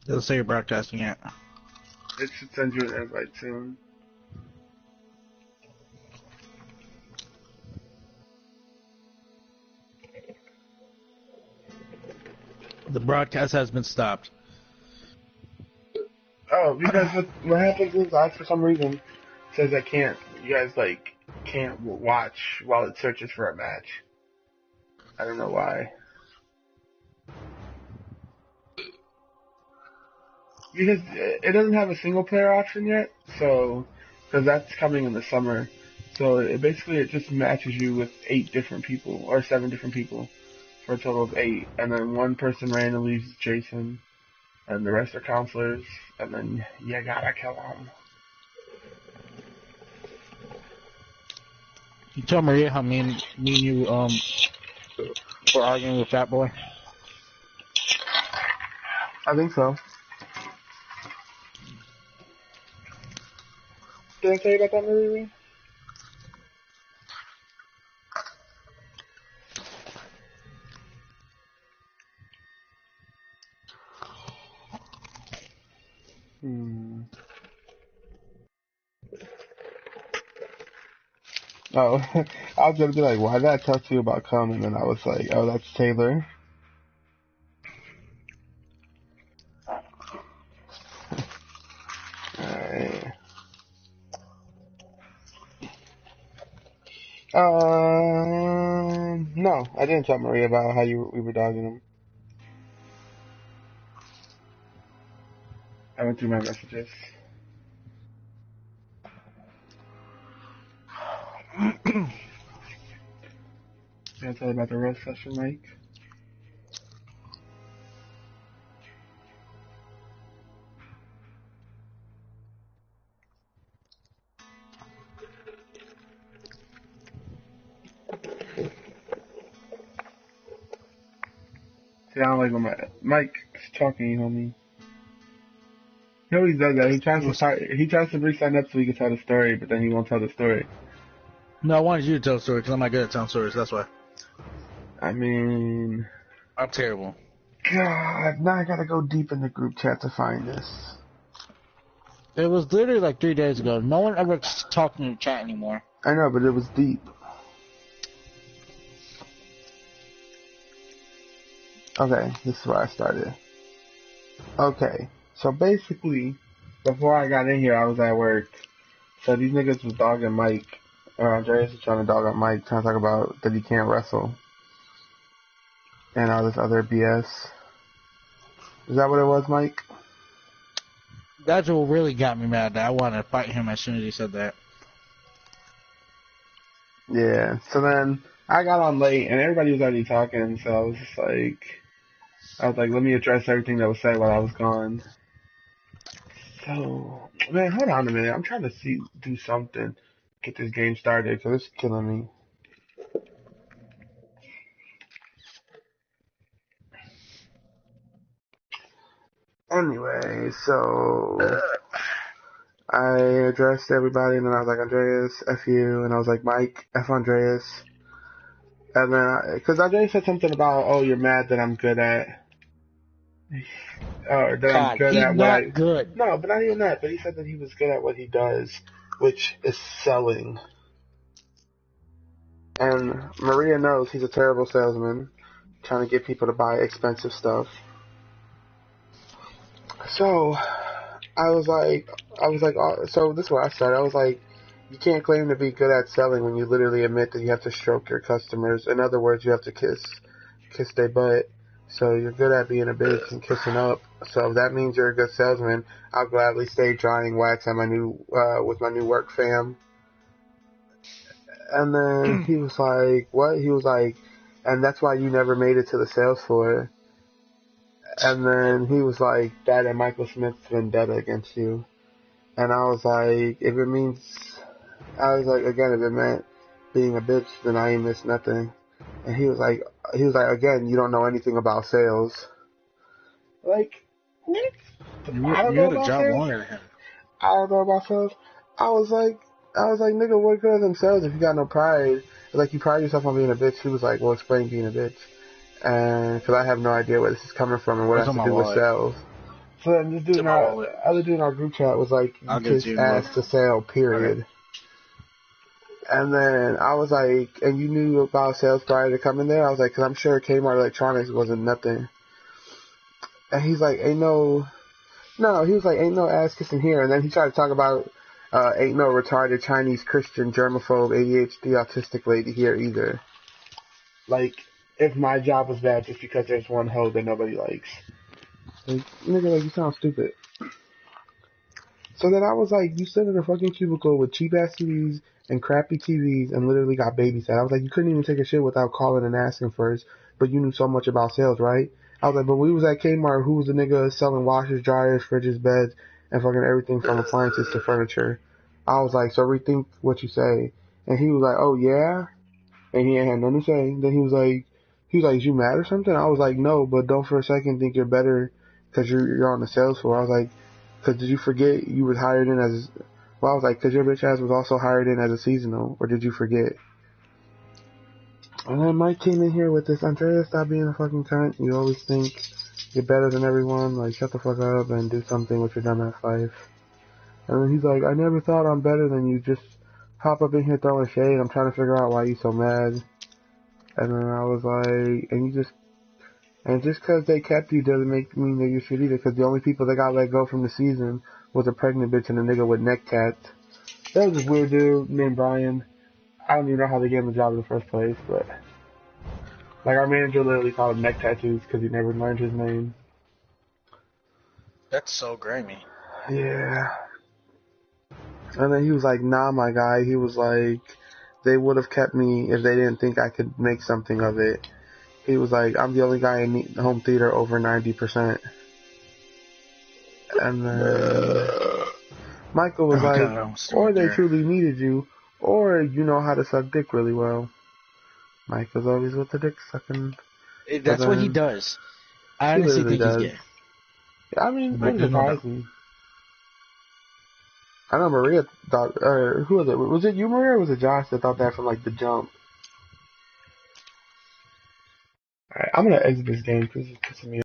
It'll say you're broadcasting it. It should send you an invite soon. The broadcast has been stopped. Oh, because what happens is for some reason says I can't. You guys can't watch while it searches for a match. I don't know why. Because it doesn't have a single player option yet, so because that's coming in the summer. So it just matches you with 8 different people or 7 different people for a total of 8, and then one person randomly is Jason, and the rest are counselors, and then you gotta kill them. You tell Maria how me and you were arguing with Fat Boy. I think so. Did I tell you about that movie? Oh, I was gonna be like, why did I talk to you about cum? And then I was like, oh, that's Taylor. Alright. No, I didn't tell Maria about how we were dogging him. I went through my messages. Did I tell you about the roast session, Mike? See, I don't like when Mike's talking, homie. He always does that. He tries to re-sign up so he can tell the story, but then he won't tell the story. No, I wanted you to tell the story because I'm not good at telling stories. That's why. I mean, I'm terrible. God, now I gotta go deep in the group chat to find this. It was literally like 3 days ago. No one ever talks in the chat anymore. I know, but it was deep. Okay, this is where I started. Okay, so basically, before I got in here, I was at work. So these niggas was dogging Mike, or Andreas was trying to dog up Mike, trying to talk about that he can't wrestle. And all this other BS. Is that what it was, Mike? That's what really got me mad. I wanted to fight him as soon as he said that. Yeah, so then I got on late, and everybody was already talking, so I was like, let me address everything that was said while I was gone. So, man, hold on a minute. I'm trying to do something, get this game started, because it's killing me. Anyway, so I addressed everybody, and then I was like, Andreas, F you, and I was like, Mike, F Andreas. And then, because Andreas said something about, oh, you're mad that I'm good at, or that I'm good at what I... good. No, but not even that, but he said that he was good at what he does, which is selling. And Maria knows he's a terrible salesman, trying to get people to buy expensive stuff. So, I was like, so this is where I started. I was like, you can't claim to be good at selling when you literally admit that you have to stroke your customers. In other words, you have to kiss their butt. So you're good at being a bitch and kissing up. So if that means you're a good salesman, I'll gladly stay drying wax at with my new work fam. And then he was like, what? He was like, and that's why you never made it to the sales floor. And then he was like, that and Michael Smith's vendetta against you. And I was like, if it meant being a bitch, then I ain't missed nothing. And he was like, again, you don't know anything about sales. Like, what? I don't know about sales. Longer than him. I don't know about sales. I was like, nigga, what good are them sales if you got no pride? Like, you pride yourself on being a bitch. He was like, well, explain being a bitch. And, cause I have no idea where this is coming from and what it has to do with sales. So then this dude To in my our wallet. other dude in our group chat was like, "You I'll give it kiss to you in a ass little. to sale, period." Okay. And then I was like, "And you knew about sales prior to coming there?" I was like, "Cause I'm sure Kmart Electronics wasn't nothing." And he's like, "Ain't no." No, he was like, "Ain't no ass kissing here." And then he tried to talk about, "Ain't no retarded Chinese Christian germaphobe ADHD autistic lady here either." Like, if my job was bad just because there's one hoe that nobody likes. Like, nigga, like, you sound stupid. So then I was like, you sit in a fucking cubicle with cheap ass TVs and crappy TVs and literally got babysat. I was like, you couldn't even take a shit without calling and asking first, but you knew so much about sales, right? I was like, but we was at Kmart, who was the nigga selling washers, dryers, fridges, beds, and fucking everything from appliances to furniture. I was like, so rethink what you say. And he was like, oh yeah? And he ain't had nothing to say. Then he was like, is you mad or something? I was like, no, but don't for a second think you're better because you're on the sales floor. I was like, because did you forget you was hired in as, well, I was like, because your bitch ass was also hired in as a seasonal, or did you forget? And then Mike came in here with this, Andrea, stop being a fucking cunt. You always think you're better than everyone. Like, shut the fuck up and do something with your dumbass life. And then he's like, I never thought I'm better than you. Just hop up in here throwing shade. I'm trying to figure out why you so mad. And then I was like, and just because they kept you doesn't mean that you should either, because the only people that got let go from the season was a pregnant bitch and a nigga with neck tats. That was this weird dude named Brian. I don't even know how they gave him the job in the first place, but like our manager literally called him neck tattoos because he never learned his name. That's so grimy. Yeah. And then he was like, nah, my guy. He was like, they would have kept me if they didn't think I could make something of it. He was like, I'm the only guy in the home theater over 90%. And then Michael was Oh like, god, I almost threw or it they there. truly needed you, or you know how to suck dick really well. Mike was always with the dick sucking. But That's what he then, does. I he honestly literally think he's does. gay. I mean, it Like, wouldn't there's no surprise doubt. me. I know Maria thought, or who was it? Was it you, Maria, or was it Josh that thought that from like the jump? Alright, I'm gonna exit this game because it's pissing me off.